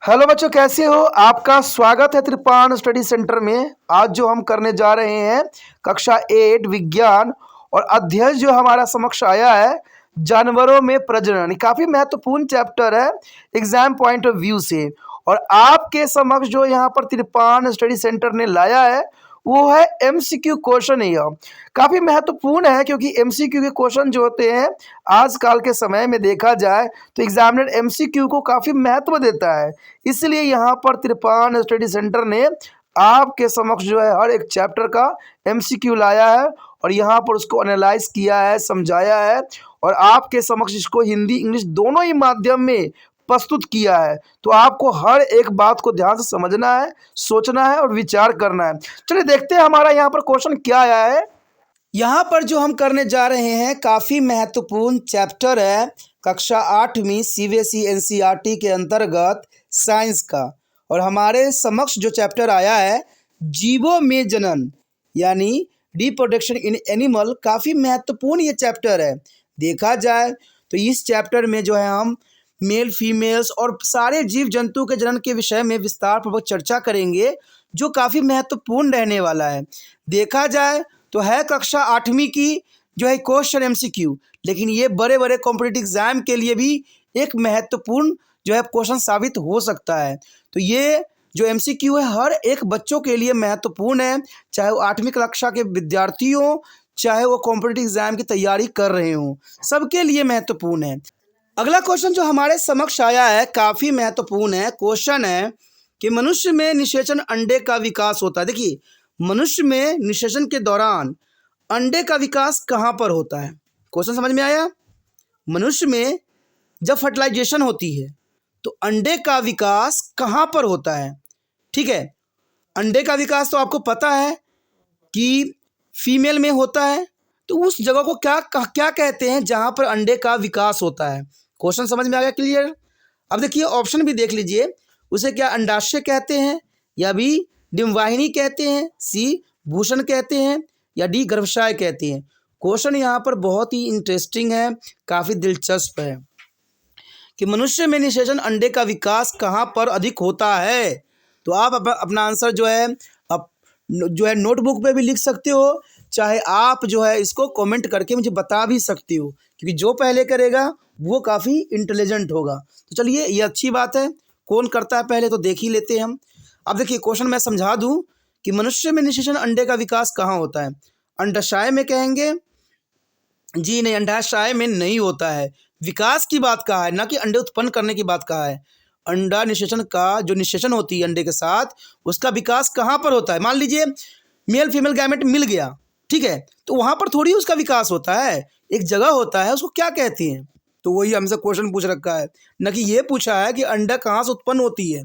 Hello बच्चों, कैसे हो? आपका स्वागत है त्रिपाण स्टडी सेंटर में। आज जो हम करने जा रहे हैं कक्षा 8 विज्ञान, और अध्याय जो हमारा समक्ष आया है जानवरों में प्रजनन। काफ़ी महत्वपूर्ण चैप्टर है एग्जाम पॉइंट ऑफ व्यू से। और आपके समक्ष जो यहाँ पर त्रिपाण स्टडी सेंटर ने लाया है वो है एमसीक्यू क्वेश्चन। यह काफ़ी महत्वपूर्ण है क्योंकि एमसीक्यू के क्वेश्चन जो होते हैं आजकल के समय में देखा जाए तो एग्जामिनर एमसीक्यू को काफ़ी महत्व देता है। इसलिए यहाँ पर त्रिपाण स्टडी सेंटर ने आपके समक्ष जो है हर एक चैप्टर का एमसीक्यू लाया है और यहाँ पर उसको एनालाइज किया है, समझाया है और आपके समक्ष इसको हिंदी इंग्लिश दोनों ही माध्यम में प्रस्तुत किया है। तो आपको हर एक बात को ध्यान से समझना है, सोचना है और विचार करना है। चलिए देखते हैं हमारा यहाँ पर क्वेश्चन क्या आया है। यहाँ पर जो हम करने जा रहे हैं काफ़ी महत्वपूर्ण चैप्टर है कक्षा 8वीं सीबीएसई एनसीईआरटी के अंतर्गत साइंस का। और हमारे समक्ष जो चैप्टर आया है जीवों में जनन यानी रिप्रोडक्शन इन एनिमल, काफ़ी महत्वपूर्ण ये चैप्टर है। देखा जाए तो इस चैप्टर में जो है हम मेल फीमेल्स और सारे जीव जंतु के जनन के विषय में विस्तार पूर्वक चर्चा करेंगे जो काफ़ी महत्वपूर्ण रहने वाला है। देखा जाए तो है कक्षा 8वीं की जो है क्वेश्चन एमसीक्यू, लेकिन ये बड़े बड़े कॉम्पिटिटिव एग्जाम के लिए भी एक महत्वपूर्ण जो है क्वेश्चन साबित हो सकता है। तो ये जो एमसीक्यू है हर एक बच्चों के लिए महत्वपूर्ण है, चाहे वो 8वीं कक्षा के विद्यार्थी हो, चाहे वो कॉम्पिटिटिव एग्जाम की तैयारी कर रहे हों, सबके लिए महत्वपूर्ण है। अगला क्वेश्चन जो हमारे समक्ष आया है काफ़ी महत्वपूर्ण है। क्वेश्चन है कि मनुष्य में निषेचन अंडे का विकास होता है। देखिए, मनुष्य में निषेचन के दौरान अंडे का विकास कहाँ पर होता है? क्वेश्चन समझ में आया? मनुष्य में जब फर्टिलाइजेशन होती है तो अंडे का विकास कहाँ पर होता है? ठीक है, अंडे का विकास तो आपको पता है कि फीमेल में होता है, तो उस जगह को क्या कहते हैं जहाँ पर अंडे का विकास होता है? क्वेश्चन समझ में आ गया? क्लियर? अब देखिए ऑप्शन भी देख लीजिए, उसे क्या अंडाशय कहते हैं, या बी डिम्बवाहिनी कहते हैं, सी भूषण कहते हैं, या डी गर्भाशय कहते हैं। क्वेश्चन यहाँ पर बहुत ही इंटरेस्टिंग है, काफ़ी दिलचस्प है कि मनुष्य में निषेचन अंडे का विकास कहाँ पर अधिक होता है। तो आप अपना आंसर जो है नोटबुक पे भी लिख सकते हो, चाहे आप जो है इसको कमेंट करके मुझे बता भी सकते हो, क्योंकि जो पहले करेगा वो काफ़ी इंटेलिजेंट होगा। तो चलिए ये अच्छी बात है, कौन करता है पहले तो देख ही लेते हैं हम। अब देखिए क्वेश्चन मैं समझा दूं कि मनुष्य में निषेचन अंडे का विकास कहाँ होता है। अंडाशय में कहेंगे? जी नहीं, अंडाशय में नहीं होता है। विकास की बात कहा है, ना कि अंडे उत्पन्न करने की बात कहा है। अंडा निषेचन का जो निषेचन होती है अंडे के साथ, उसका विकास कहाँ पर होता है? मान लीजिए मेल फीमेल गैमेट मिल गया, ठीक है, तो वहाँ पर थोड़ी उसका विकास होता है, एक जगह होता है, उसको क्या कहते हैं? तो वही हमसे क्वेश्चन पूछ रखा है, न कि ये पूछा है कि अंडा कहाँ से उत्पन्न होती है।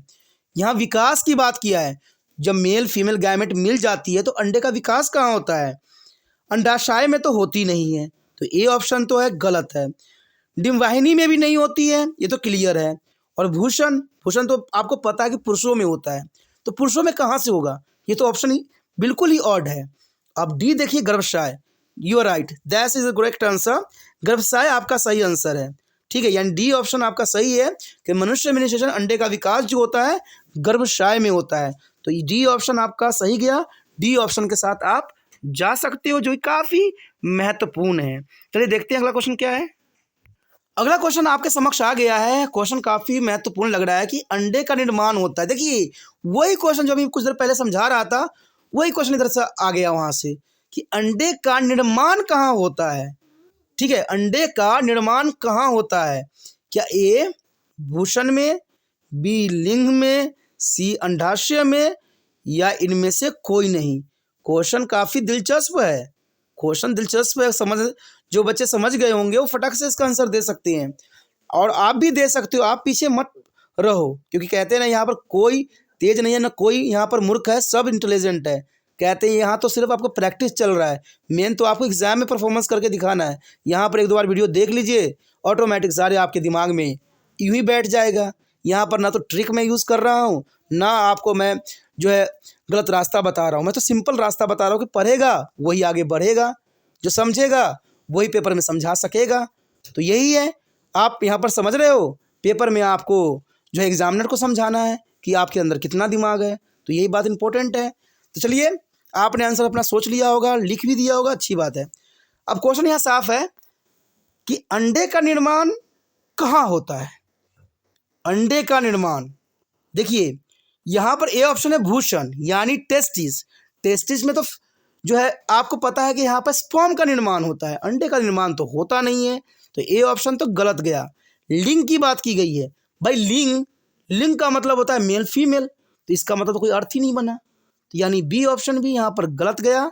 यहाँ विकास की बात किया है, जब मेल फीमेल गैमेट मिल जाती है तो अंडे का विकास कहाँ होता है? अंडाशय में तो होती नहीं है, तो ए ऑप्शन तो है गलत है। डिम्बवाहिनी में भी नहीं होती है, ये तो क्लियर है। और भूषण भूषण तो आपको पता है कि पुरुषों में होता है, तो पुरुषों में कहाँ से होगा? ये तो ऑप्शन ही बिल्कुल ही ऑड है। अब डी देखिए गर्भाशय, you are right, that is the correct answer. गर्भाशय आपका सही आंसर है, ठीक है, यानी डी ऑप्शन आपका सही है कि मनुष्य में निषेचन अंडे का विकास जो होता है गर्भाशय में होता है। तो डी ऑप्शन आपका सही गया, डी ऑप्शन के साथ आप जा सकते हो, जो काफ़ी महत्वपूर्ण है। चलिए देखते हैं अगला क्वेश्चन क्या है। अगला क्वेश्चन आपके समक्ष आ गया है। क्वेश्चन काफ़ी महत्वपूर्ण लग रहा है कि अंडे का निर्माण होता है। देखिए वही क्वेश्चन जो अभी कुछ देर पहले समझा रहा था, वही क्वेश्चन इधर से आ गया वहाँ से कि अंडे का निर्माण कहाँ होता है। ठीक है, अंडे का निर्माण कहाँ होता है? क्या ए भूषण में, बी लिंग में, सी अंडाशय में, या इनमें से कोई नहीं? क्वेश्चन काफ़ी दिलचस्प है, क्वेश्चन दिलचस्प है। जो बच्चे समझ गए होंगे वो फटाक से इसका आंसर दे सकते हैं, और आप भी दे सकते हो। आप पीछे मत रहो, क्योंकि कहते हैं ना यहाँ पर कोई तेज नहीं है, ना कोई यहाँ पर मूर्ख है, सब इंटेलिजेंट है। कहते हैं यहाँ तो सिर्फ आपको प्रैक्टिस चल रहा है, मेन तो आपको एग्जाम में परफॉर्मेंस करके दिखाना है। यहाँ पर एक दो बार वीडियो देख लीजिए, ऑटोमेटिक सारे आपके दिमाग में यूँ ही बैठ जाएगा। यहाँ पर ना तो ट्रिक मैं यूज़ कर रहा हूँ, ना आपको मैं जो है गलत रास्ता बता रहा हूँ। मैं तो सिंपल रास्ता बता रहा हूँ कि पढ़ेगा वही आगे बढ़ेगा, जो समझेगा वही पेपर में समझा सकेगा। तो यही है, आप यहाँ पर समझ रहे हो, पेपर में आपको जो है एग्जामिनर को समझाना है कि आपके अंदर कितना दिमाग है, तो यही बात इंपॉर्टेंट है। तो चलिए, आपने आंसर अपना सोच लिया होगा, लिख भी दिया होगा, अच्छी बात है। अब क्वेश्चन यहाँ साफ है कि अंडे का निर्माण कहाँ होता है। अंडे का निर्माण देखिए, यहाँ पर ए ऑप्शन है भूषण यानी टेस्टिस। टेस्टिस में तो जो है आपको पता है कि यहाँ पर स्पर्म का निर्माण होता है, अंडे का निर्माण तो होता नहीं है, तो ए ऑप्शन तो गलत गया। लिंग की बात की गई है भाई, लिंग लिंग का मतलब होता है मेल फीमेल, तो इसका मतलब तो कोई अर्थ ही नहीं बना, तो यानी बी ऑप्शन भी यहाँ पर गलत गया।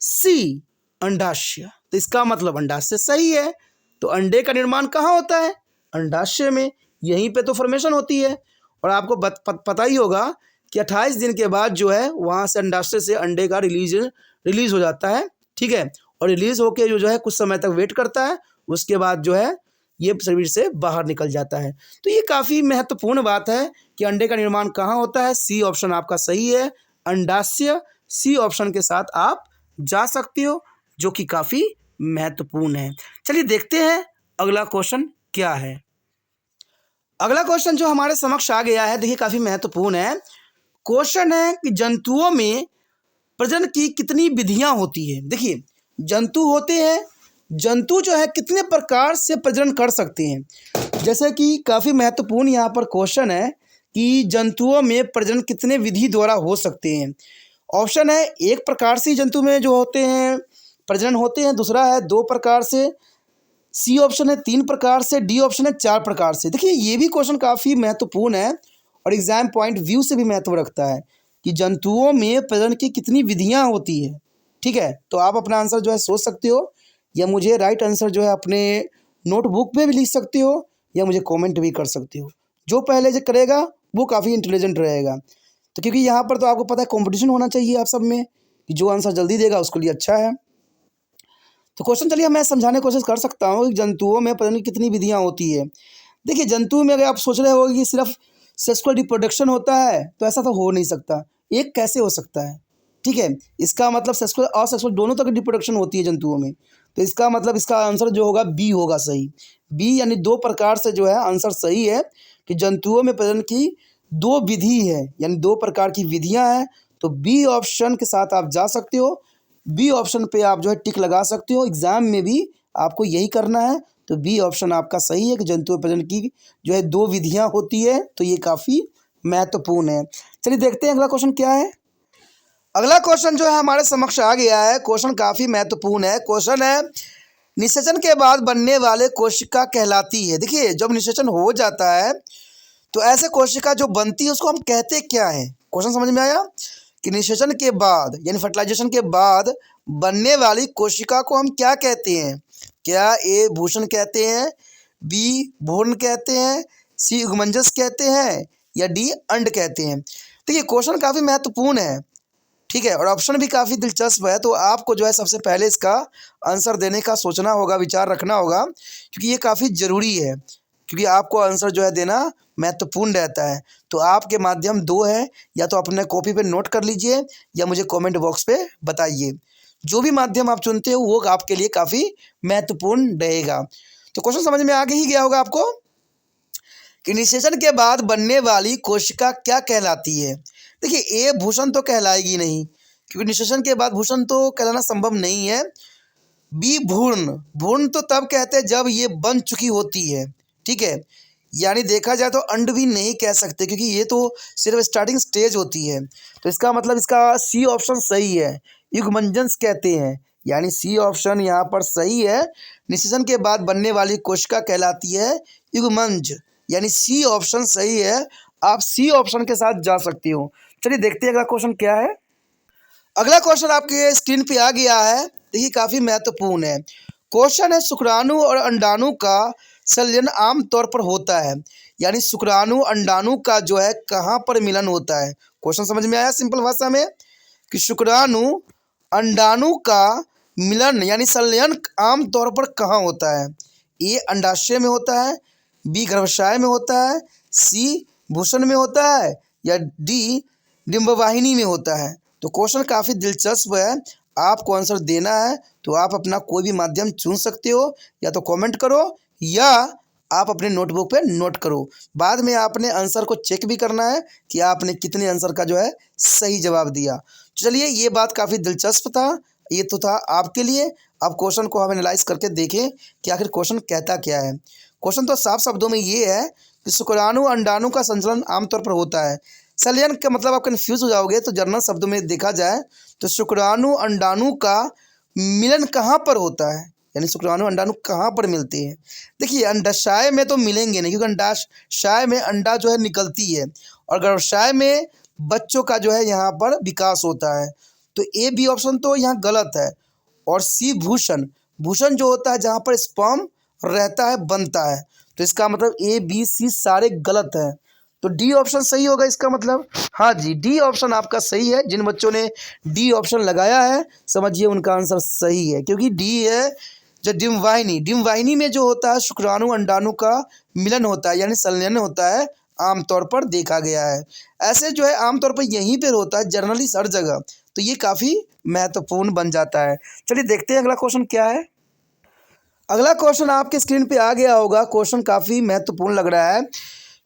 सी अंडाशय, तो इसका मतलब अंडाशय सही है। तो अंडे का निर्माण कहाँ होता है, अंडाशय में, यहीं पे तो फॉर्मेशन होती है। और आपको पता ही होगा कि 28 दिन के बाद जो है वहाँ से अंडाशय से अंडे का रिलीज हो जाता है, ठीक है। और रिलीज होके जो है कुछ समय तक वेट करता है, उसके बाद जो है ये शरीर से बाहर निकल जाता है। तो ये काफ़ी महत्वपूर्ण बात है कि अंडे का निर्माण कहाँ होता है। सी ऑप्शन आपका सही है, अंडाशय। सी ऑप्शन के साथ आप जा सकते हो, जो कि काफ़ी महत्वपूर्ण है। चलिए देखते हैं अगला क्वेश्चन क्या है। अगला क्वेश्चन जो हमारे समक्ष आ गया है, देखिए काफ़ी महत्वपूर्ण है। क्वेश्चन है कि जंतुओं में प्रजनन की कितनी विधियां होती है। देखिए, जंतु होते हैं, जंतु जो है कितने प्रकार से प्रजनन कर सकते हैं। जैसे कि काफ़ी महत्वपूर्ण यहाँ पर क्वेश्चन है कि जंतुओं में प्रजनन कितने विधि द्वारा हो सकते हैं। ऑप्शन है एक प्रकार से जंतु में जो होते हैं प्रजनन होते हैं, दूसरा है 2 प्रकार से, सी ऑप्शन है 3 प्रकार से, डी ऑप्शन है 4 प्रकार से। देखिए, ये भी क्वेश्चन काफ़ी महत्वपूर्ण है और एग्जाम पॉइंट व्यू से भी महत्व रखता है कि जंतुओं में प्रजनन की कितनी विधियां होती है, ठीक है। तो आप अपना आंसर जो है सोच सकते हो, या मुझे राइट आंसर जो है अपने नोटबुक में भी लिख सकते हो, या मुझे कमेंट भी कर सकते हो। जो पहले जो करेगा वो काफ़ी इंटेलिजेंट रहेगा। तो क्योंकि यहाँ पर तो आपको पता है कंपटीशन होना चाहिए आप सब में, कि जो आंसर जल्दी देगा उसके लिए अच्छा है। तो क्वेश्चन चलिए मैं समझाने की कोशिश कर सकता हूँ कि जंतुओं में प्रजनन की कितनी विधियाँ होती है। देखिए, जंतु में अगर आप सोच रहे हो कि सिर्फ सेक्सुअल रिप्रोडक्शन होता है, तो ऐसा तो हो नहीं सकता। एक कैसे हो सकता है, ठीक है। इसका मतलब सेक्सुअल और सेक्सुअल दोनों तक रिप्रोडक्शन होती है जंतुओं में, तो इसका मतलब इसका आंसर जो होगा बी होगा सही। बी यानी 2 प्रकार से जो है आंसर सही है कि जंतुओं में प्रजनन की 2 विधि है, यानी 2 प्रकार की विधियाँ हैं। तो बी ऑप्शन के साथ आप जा सकते हो, बी ऑप्शन पे आप जो है टिक लगा सकते हो। एग्जाम में भी आपको यही करना है, तो बी ऑप्शन आपका सही है कि जंतु प्रजनन की जो है 2 विधियां होती है। तो ये काफ़ी महत्वपूर्ण है। चलिए देखते हैं अगला क्वेश्चन क्या है। अगला क्वेश्चन जो है हमारे समक्ष आ गया है, क्वेश्चन काफ़ी महत्वपूर्ण है। क्वेश्चन है निषेचन के बाद बनने वाले कोशिका कहलाती है। देखिए, जब निषेचन हो जाता है तो ऐसे कोशिका जो बनती है उसको हम कहते क्या है। क्वेश्चन समझ में आया कि निषेचन के बाद यानी फर्टिलाइजेशन के बाद बनने वाली कोशिका को हम क्या कहते हैं। क्या ए भूषण कहते हैं, बी भ्रूण कहते हैं, सी उगमंजस कहते हैं, या डी अंड कहते हैं। तो ये क्वेश्चन काफ़ी महत्वपूर्ण है, ठीक है, और ऑप्शन भी काफ़ी दिलचस्प है। तो आपको जो है सबसे पहले इसका आंसर देने का सोचना होगा, विचार रखना होगा, क्योंकि ये काफ़ी ज़रूरी है, क्योंकि आपको आंसर जो है देना महत्वपूर्ण रहता है। तो आपके माध्यम 2 है, या तो अपने कॉपी पे नोट कर लीजिए या मुझे कमेंट बॉक्स पे बताइए। जो भी माध्यम आप चुनते हो वो आपके लिए काफ़ी महत्वपूर्ण रहेगा। तो क्वेश्चन समझ में आ ही गया होगा आपको कि निषेचन के बाद बनने वाली कोशिका क्या कहलाती है। देखिए, ए भूषण तो कहलाएगी नहीं, क्योंकि निषेचन के बाद भूषण तो कहलाना संभव नहीं है। बी भ्रूण, भ्रूण तो तब कहते हैं जब ये बन चुकी होती है, ठीक है। यानी देखा जाए तो अंड भी नहीं कह सकते, क्योंकि ये तो सिर्फ स्टार्टिंग स्टेज होती है। तो इसका मतलब इसका सी ऑप्शन सही है, युग्मंजस कहते हैं, यानी सी ऑप्शन यहाँ पर सही है। निषेचन के बाद बनने वाली कोशिका कहलाती है युग्मंज, यानी सी ऑप्शन सही है। आप सी ऑप्शन के साथ जा सकती हो। चलिए देखते हैं अगला क्वेश्चन क्या है। अगला क्वेश्चन आपके स्क्रीन पे आ गया है, देखिए काफ़ी महत्वपूर्ण है। क्वेश्चन है शुक्राणु और अंडाणु का संलयन आम तौर पर होता है, यानी शुक्राणु अंडाणु का जो है कहाँ पर मिलन होता है। क्वेश्चन समझ में आया सिंपल भाषा में कि शुक्राणु अंडाणु का मिलन यानी संलयन आम तौर पर कहाँ होता है। ए अंडाशय में होता है, बी गर्भाशय में होता है, सी भूषण में होता है, या डी डिंबवाहिनी में होता है। तो क्वेश्चन काफ़ी दिलचस्प है, आपको आंसर देना है तो आप अपना कोई भी माध्यम चुन सकते हो, या तो कमेंट करो या आप अपने नोटबुक पे नोट करो। बाद में आपने आंसर को चेक भी करना है कि आपने कितने आंसर का जो है सही जवाब दिया। चलिए, ये बात काफ़ी दिलचस्प था। ये तो था आपके लिए। अब क्वेश्चन को हम एनालाइज करके देखें कि आखिर क्वेश्चन कहता क्या है। क्वेश्चन तो साफ शब्दों में ये है कि शुक्राणु अंडाणु का संचलन आमतौर पर होता है। संलयन का मतलब आप कन्फ्यूज हो जाओगे, तो जनरल शब्दों में देखा जाए तो शुक्राणु अंडाणु का मिलन कहाँ पर होता है, यानी शुक्राणु अंडाणु कहाँ पर मिलते हैं। देखिए, अंडाशय में तो मिलेंगे नहीं, क्योंकि अंडाशय में अंडा जो है निकलती है और गर्भाशय में बच्चों का जो है यहाँ पर विकास होता है। तो ए बी ऑप्शन तो यहाँ गलत है। और सी भूषण, भूषण जो होता है जहाँ पर स्पर्म रहता है बनता है। तो इसका मतलब ए बी सी सारे गलत हैं। तो डी ऑप्शन सही होगा इसका मतलब। हाँ जी, डी ऑप्शन आपका सही है। जिन बच्चों ने डी ऑप्शन लगाया है समझिए उनका आंसर सही है, क्योंकि डी है जो डिम्बवाहिनी। डिम्बवाहिनी में जो होता है शुक्राणु अंडाणु का मिलन होता है, यानी संलयन होता है, आमतौर पर देखा गया है। ऐसे जो है आमतौर पर यहीं पर होता है, जनरली हर जगह। तो ये काफ़ी महत्वपूर्ण बन जाता है। चलिए देखते हैं अगला क्वेश्चन क्या है। अगला क्वेश्चन आपके स्क्रीन पे आ गया होगा। क्वेश्चन काफ़ी महत्वपूर्ण लग रहा है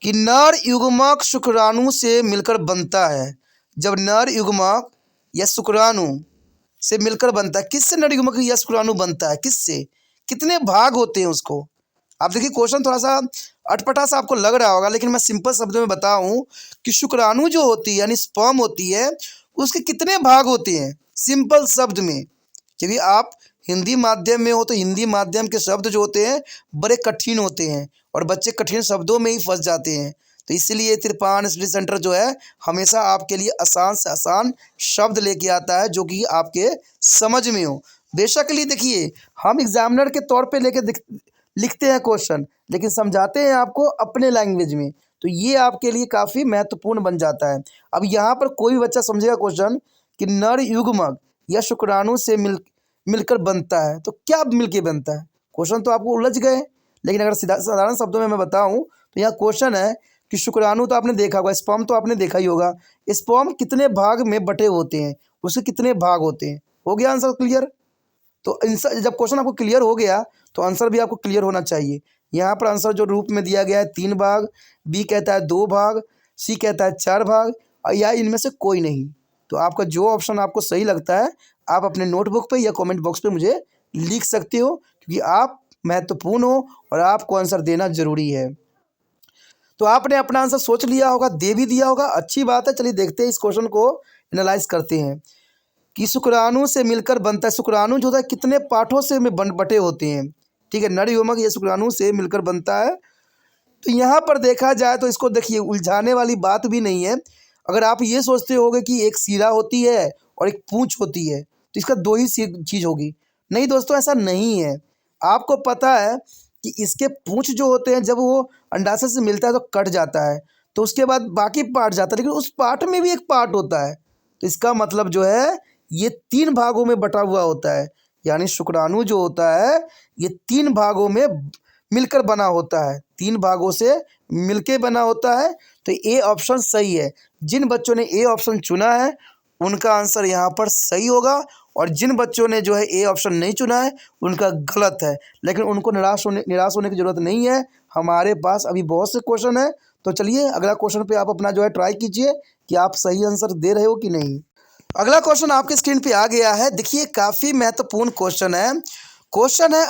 कि नर युग्मक शुक्राणु से मिलकर बनता है। जब नर युग्मक या शुक्राणु से मिलकर बनता है, किससे नर युग्मक या शुक्राणु बनता है, किससे, कितने भाग होते हैं उसको। आप देखिए, क्वेश्चन थोड़ा सा अटपटा सा आपको लग रहा होगा, लेकिन मैं सिंपल शब्दों में बताऊं कि शुक्राणु जो होती है यानी स्पर्म होती है, उसके कितने भाग होते हैं सिंपल शब्द में। क्योंकि आप हिंदी माध्यम में हो तो हिंदी माध्यम के शब्द जो होते हैं बड़े कठिन होते हैं और बच्चे कठिन शब्दों में ही फंस जाते हैं। तो इसलिए तिरपान स्टडी सेंटर जो है हमेशा आपके लिए आसान से आसान शब्द लेके आता है, जो कि आपके समझ में हो। बेशकली देखिए, हम एग्जामिनर के तौर पे लिखते हैं क्वेश्चन, लेकिन समझाते हैं आपको अपने लैंग्वेज में। तो ये आपके लिए काफ़ी महत्वपूर्ण बन जाता है। अब यहाँ पर कोई बच्चा समझेगा क्वेश्चन कि नर युग्मक या शुक्राणु से मिलकर बनता है, तो क्या मिलके बनता है। क्वेश्चन तो आपको उलझ गए, लेकिन अगर साधारण शब्दों में मैं बताऊं तो यहाँ क्वेश्चन है कि शुक्राणु तो आपने देखा होगा, स्पर्म तो आपने देखा ही होगा। स्पर्म कितने भाग में बटे होते हैं, उसके कितने भाग होते हैं। हो गया आंसर क्लियर। तो जब क्वेश्चन आपको क्लियर हो गया तो आंसर भी आपको क्लियर होना चाहिए। यहाँ पर आंसर जो रूप में दिया गया है 3 भाग, बी कहता है 2 भाग, सी कहता है 4 भाग, और या इनमें से कोई नहीं। तो आपका जो ऑप्शन आपको सही लगता है आप अपने नोटबुक पे या कमेंट बॉक्स पे मुझे लिख सकते हो, क्योंकि आप महत्वपूर्ण हो और आपको आंसर देना जरूरी है। तो आपने अपना आंसर सोच लिया होगा, दे भी दिया होगा, अच्छी बात है। चलिए देखते हैं, इस क्वेश्चन को एनालाइज करते हैं कि शुक्राणु से मिलकर बनता है। शुक्राणु जो होता है कितने पार्टों से में बटे होते हैं, ठीक है। नर युग्मक ये शुक्राणु से मिलकर बनता है। तो यहाँ पर देखा जाए तो इसको देखिए, उलझाने वाली बात भी नहीं है। अगर आप ये सोचते होगे कि एक सिरा होती है और एक पूंछ होती है तो इसका 2 ही चीज़ होगी, नहीं दोस्तों, ऐसा नहीं है। आपको पता है कि इसके पूंछ जो होते हैं जब वो अंडाशय से मिलता है तो कट जाता है, तो उसके बाद बाकी पार्ट जाता है, लेकिन उस पार्ट में भी एक पार्ट होता है। तो इसका मतलब जो है ये 3 भागों में बटा हुआ होता है, यानी शुक्राणु जो होता है ये 3 भागों में मिलकर बना होता है, 3 भागों से मिलके बना होता है। तो ए ऑप्शन सही है। जिन बच्चों ने ए ऑप्शन चुना है उनका आंसर यहाँ पर सही होगा, और जिन बच्चों ने जो है ए ऑप्शन नहीं चुना है उनका गलत है। लेकिन उनको निराश होने की ज़रूरत नहीं है, हमारे पास अभी बहुत से क्वेश्चन हैं। तो चलिए अगला क्वेश्चन पे आप अपना जो है ट्राई कीजिए कि आप सही आंसर दे रहे हो कि नहीं। अगला क्वेश्चन आपके स्क्रीन पे आ गया है। देखिए, काफ़ी महत्वपूर्ण क्वेश्चन है। क्वेश्चन है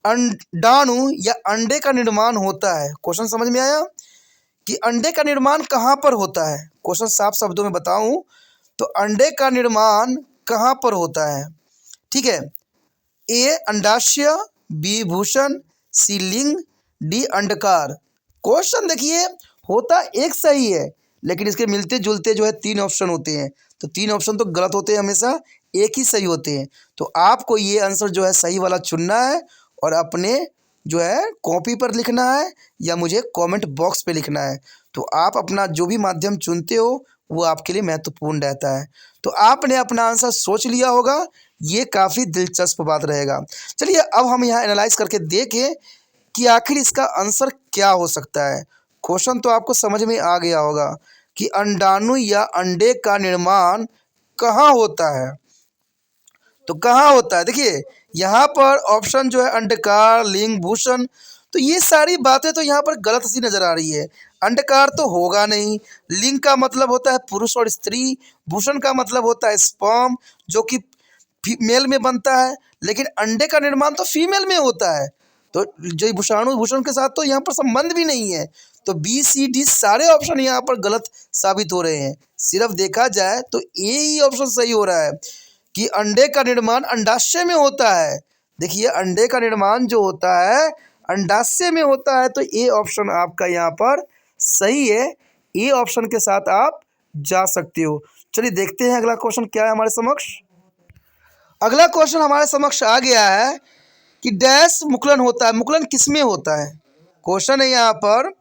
अंडाणु या अंडे का निर्माण होता है। क्वेश्चन समझ में आया कि अंडे का निर्माण कहाँ पर होता है। क्वेश्चन साफ शब्दों में बताऊं तो अंडे का निर्माण कहाँ पर होता है, ठीक है। ए अंडाशय, बी भूषण, सी लिंग, डी अंडकार। क्वेश्चन देखिए, होता एक सही है, लेकिन इसके मिलते जुलते जो है 3 ऑप्शन होते हैं। तो 3 ऑप्शन तो गलत होते हैं, हमेशा एक ही सही होते हैं। तो आपको ये आंसर जो है सही वाला चुनना है और अपने जो है कॉपी पर लिखना है या मुझे कमेंट बॉक्स पे लिखना है। तो आप अपना जो भी माध्यम चुनते हो वो आपके लिए महत्वपूर्ण रहता है। तो आपने अपना आंसर सोच लिया होगा, ये काफ़ी दिलचस्प बात रहेगा। चलिए अब हम यहाँ एनालाइज करके देखें कि आखिर इसका आंसर क्या हो सकता है। क्वेश्चन तो आपको समझ में आ गया होगा कि अंडाणु या अंडे का निर्माण कहाँ होता है। तो कहाँ होता है, देखिए यहाँ पर ऑप्शन जो है अंडकार, लिंग, भूषण। तो ये सारी बातें तो यहाँ पर गलत सी नजर आ रही है। अंडकार तो होगा नहीं, लिंग का मतलब होता है पुरुष और स्त्री, भूषण का मतलब होता है स्पर्म जो कि मेल में बनता है, लेकिन अंडे का निर्माण तो फीमेल में होता है। तो जो विषाणु भूषण के साथ तो यहाँ पर संबंध भी नहीं है। तो बी सी डी सारे ऑप्शन यहाँ पर गलत साबित हो रहे हैं। सिर्फ देखा जाए तो ए ही ऑप्शन सही हो रहा है कि अंडे का निर्माण अंडाशय में होता है। देखिए अंडे का निर्माण जो होता है अंडाशय में होता है, तो ए ऑप्शन आपका यहाँ पर सही है। ए ऑप्शन के साथ आप जा सकते हो। चलिए देखते हैं अगला क्वेश्चन क्या है हमारे समक्ष। अगला क्वेश्चन हमारे समक्ष आ गया है कि डैश मुकुलन होता है। मुकुलन किस में होता है? क्वेश्चन है यहाँ पर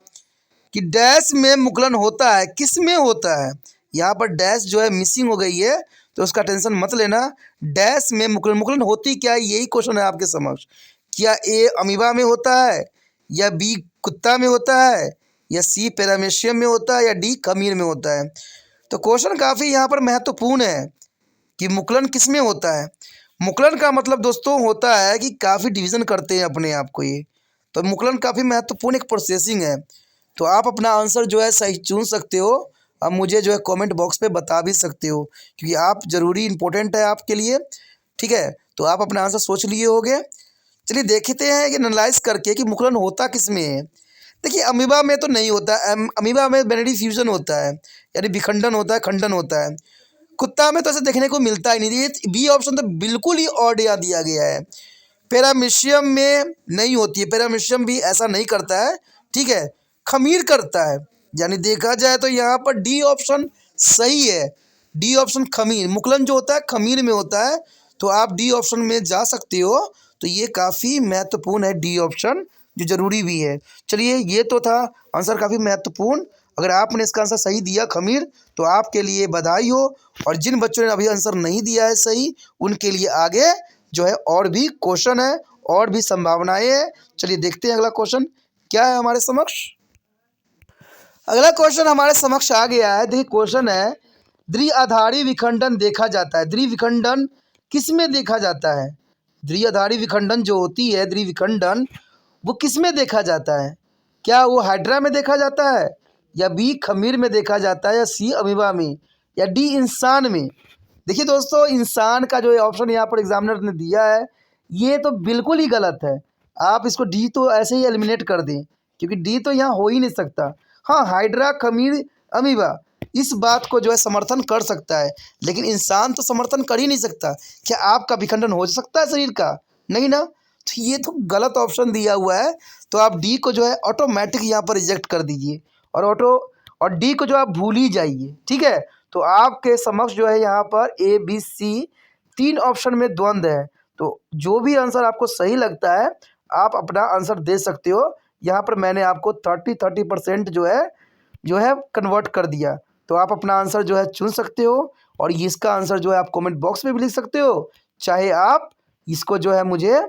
कि डैश में मुकुलन होता है, किस में होता है? यहाँ पर डैश जो है मिसिंग हो गई है, तो उसका टेंशन मत लेना। डैश में मुकुलन, मुकुलन होती क्या है, यही क्वेश्चन है आपके समक्ष। क्या ए अमीबा में होता है, या बी कुत्ता में होता है, या सी पैरामीशियम में होता है, या डी खमीर में होता है? तो क्वेश्चन काफ़ी यहाँ पर महत्वपूर्ण है कि मुकुलन किस में होता है। मुकुलन का मतलब दोस्तों होता है कि काफ़ी डिवीज़न करते हैं अपने आप को ये। तो मुकुलन काफ़ी महत्वपूर्ण एक प्रोसेसिंग है। तो आप अपना आंसर जो है सही चुन सकते हो। अब मुझे जो है कमेंट बॉक्स पे बता भी सकते हो, क्योंकि आप ज़रूरी इम्पोर्टेंट है आपके लिए। ठीक है, तो आप अपना आंसर सोच लिए होगे। चलिए देखते हैं कि एनालाइज करके कि मुकुलन होता किस में है। देखिए अमीबा में तो नहीं होता, अमीबा में बाइनरी फ्यूजन होता है, यानी विखंडन होता है, खंडन होता है। कुत्ता में तो ऐसे देखने को मिलता ही नहीं। ये बी ऑप्शन तो बिल्कुल ही ऑड या दिया गया है। पैरामीशियम में नहीं होती है, पैरामीशियम भी ऐसा नहीं करता है। ठीक है, खमीर करता है, यानी देखा जाए तो यहाँ पर डी ऑप्शन सही है। डी ऑप्शन खमीर, मुकुलन जो होता है खमीर में होता है, तो आप डी ऑप्शन में जा सकते हो। तो ये काफ़ी महत्वपूर्ण है डी ऑप्शन, जो ज़रूरी भी है। चलिए ये तो था आंसर काफ़ी महत्वपूर्ण। अगर आपने इसका आंसर सही दिया खमीर, तो आपके लिए बधाई हो। और जिन बच्चों ने अभी आंसर नहीं दिया है सही, उनके लिए आगे जो है और भी क्वेश्चन है, और भी संभावनाएं हैं। चलिए देखते हैं अगला क्वेश्चन क्या है हमारे समक्ष। अगला क्वेश्चन हमारे समक्ष आ गया है। देखिए क्वेश्चन है, द्विआधारी विखंडन देखा जाता है। द्विविखंडन किस में देखा जाता है? द्विआधारी विखंडन जो होती है, द्विविखंडन, वो किस में देखा जाता है? क्या वो हाइड्रा में देखा जाता है, या बी खमीर में देखा जाता है, या सी अमीबा में, या डी इंसान में? देखिए दोस्तों, इंसान का जो ऑप्शन यहाँ पर एग्जामिनर ने दिया है, ये तो बिल्कुल ही गलत है। आप इसको डी तो ऐसे ही एलिमिनेट कर दें, क्योंकि डी तो यहाँ हो ही नहीं सकता। हाँ, हाइड्रा, खमीर, अमीबा इस बात को जो है समर्थन कर सकता है, लेकिन इंसान तो समर्थन कर ही नहीं सकता। क्या आपका विखंडन हो सकता है शरीर का? नहीं ना। तो ये तो गलत ऑप्शन दिया हुआ है। तो आप डी को जो है ऑटोमेटिक यहाँ पर रिजेक्ट कर दीजिए, और डी को जो आप भूल ही जाइए। ठीक है, तो आपके समक्ष जो है यहाँ पर ए बी सी 3 ऑप्शन में द्वंद्व है। तो जो भी आंसर आपको सही लगता है आप अपना आंसर दे सकते हो। यहाँ पर मैंने आपको 30% जो है कन्वर्ट कर दिया। तो आप अपना आंसर जो है चुन सकते हो, और इसका आंसर जो है आप कमेंट बॉक्स में भी लिख सकते हो, चाहे आप इसको जो है मुझे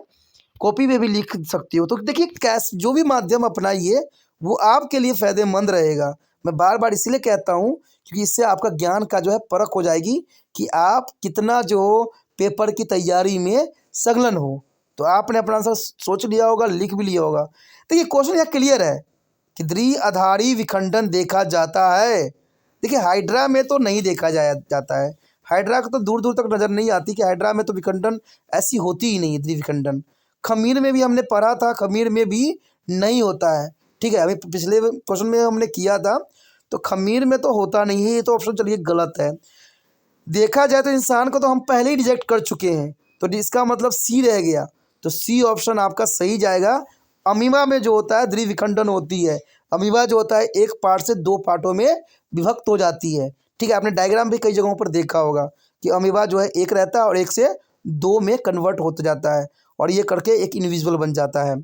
कॉपी में भी लिख सकती हो। तो देखिए कैसे जो भी माध्यम अपनाइए वो आपके लिए फ़ायदेमंद रहेगा। मैं बार बार इसलिए कहता हूँ क्योंकि इससे आपका ज्ञान का जो है परख हो जाएगी कि आप कितना जो पेपर की तैयारी में संलग्न हो। तो आपने अपना आंसर सोच लिया होगा, लिख भी लिया होगा। देखिए क्वेश्चन यहाँ क्लियर है कि द्विआधारी विखंडन देखा जाता है। देखिए हाइड्रा में तो नहीं देखा जाता है। हाइड्रा को तो दूर दूर तक नज़र नहीं आती कि हाइड्रा में तो विखंडन ऐसी होती ही नहीं है, द्विविखंडन। खमीर में भी हमने पढ़ा था, खमीर में भी नहीं होता है। ठीक है, अभी पिछले क्वेश्चन में हमने किया था, तो खमीर में तो होता नहीं है। ये तो ऑप्शन चलिए गलत है। देखा जाए तो इंसान को तो हम पहले ही रिजेक्ट कर चुके हैं, तो इसका मतलब सी रह गया। तो सी ऑप्शन आपका सही जाएगा। अमीबा में जो होता है द्विविखंडन होती है। अमीबा जो होता है एक पार्ट से 2 पार्टों में विभक्त हो जाती है। ठीक है, आपने डायग्राम भी कई जगहों पर देखा होगा कि अमीबा जो है एक रहता है और एक से 2 में कन्वर्ट होता जाता है, और ये करके एक इंडिविजुअल बन जाता है।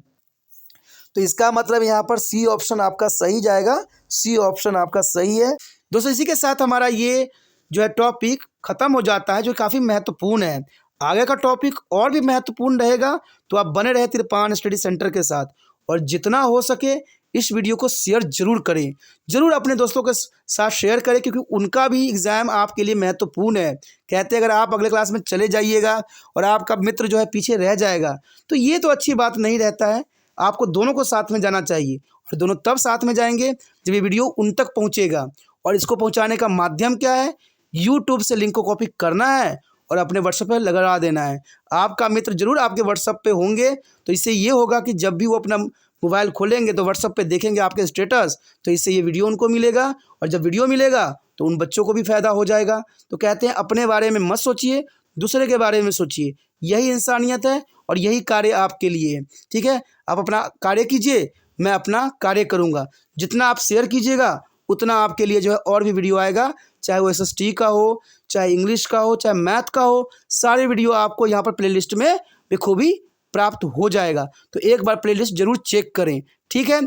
तो इसका मतलब यहाँ पर सी ऑप्शन आपका सही जाएगा। सी ऑप्शन आपका सही है। दोस्तों इसी के साथ हमारा ये जो है टॉपिक ख़त्म हो जाता है, जो काफ़ी महत्वपूर्ण है। आगे का टॉपिक और भी महत्वपूर्ण रहेगा, तो आप बने रहे तिरपान स्टडी सेंटर के साथ, और जितना हो सके इस वीडियो को शेयर जरूर करें। ज़रूर अपने दोस्तों के साथ शेयर करें, क्योंकि उनका भी एग्ज़ाम आपके लिए महत्वपूर्ण है। कहते हैं अगर आप अगले क्लास में चले जाइएगा और आपका मित्र जो है पीछे रह जाएगा, तो ये तो अच्छी बात नहीं रहता है। आपको दोनों को साथ में जाना चाहिए, और दोनों तब साथ में जाएंगे जब ये वीडियो उन तक पहुंचेगा। और इसको पहुंचाने का माध्यम क्या है? यूट्यूब से लिंक को कॉपी करना है और अपने व्हाट्सएप पे लगा देना है। आपका मित्र जरूर आपके व्हाट्सएप पे होंगे, तो इससे ये होगा कि जब भी वो अपना मोबाइल खोलेंगे तो व्हाट्सएप पे देखेंगे आपके स्टेटस, तो इससे ये वीडियो उनको मिलेगा, और जब वीडियो मिलेगा तो उन बच्चों को भी फ़ायदा हो जाएगा। तो कहते हैं अपने बारे में मत सोचिए, दूसरे के बारे में सोचिए। यही इंसानियत है और यही कार्य आपके लिए है। ठीक है, आप अपना कार्य कीजिए, मैं अपना कार्य करूँगा। जितना आप शेयर कीजिएगा उतना आपके लिए जो है और भी वीडियो आएगा, चाहे वो SST का हो, चाहे इंग्लिश का हो, चाहे मैथ का हो, सारे वीडियो आपको यहाँ पर प्लेलिस्ट में बखूबी प्राप्त हो जाएगा। तो एक बार प्लेलिस्ट जरूर चेक करें। ठीक है,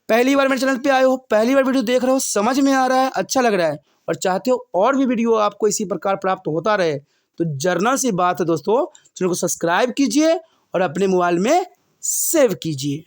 पहली बार मेरे चैनल पे आए हो, पहली बार वीडियो देख रहे हो, समझ में आ रहा है, अच्छा लग रहा है और चाहते हो और भी वीडियो आपको इसी प्रकार प्राप्त होता रहे, तो जर्नल सी बात है दोस्तों, चैनल को सब्सक्राइब कीजिए और अपने मोबाइल में सेव कीजिए।